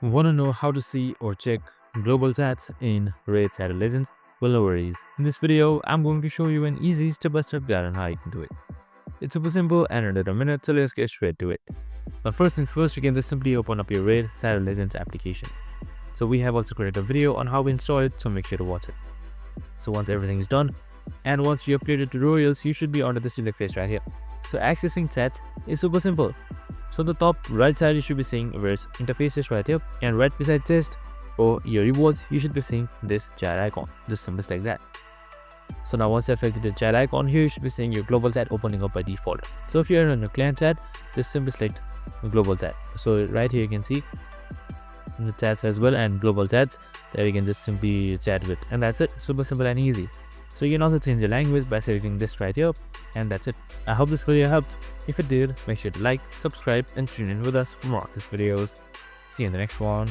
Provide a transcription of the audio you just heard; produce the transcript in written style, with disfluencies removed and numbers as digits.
Want to know how to see or check global chats in Raid Shadow Legends? Well, no worries. In this video, I'm going to show you an easy step-by-step guide on how you can do it. It's super simple and under a minute, so let's get straight to it. But first things first, you can just simply open up your Raid Shadow Legends application. So we have also created a video on how we install it, so make sure to watch it. So once everything is done, and once you upload tutorials, you should be onto the select face right here. So accessing chats is super simple. So the top right side you should be seeing various interfaces right here, and right beside test or your rewards you should be seeing this chat icon, just simple like that. So now once you have selected the chat icon, here you should be seeing your global chat opening up by default. So if you're in a client chat, just simply select global chat. So right here you can see the chats as well and global chats that you can just simply chat with, and that's it. Super simple and easy. So you can also change the language by selecting this right here, and that's it. I hope this video helped. If it did, make sure to like, subscribe and tune in with us for more of these videos. See you in the next one.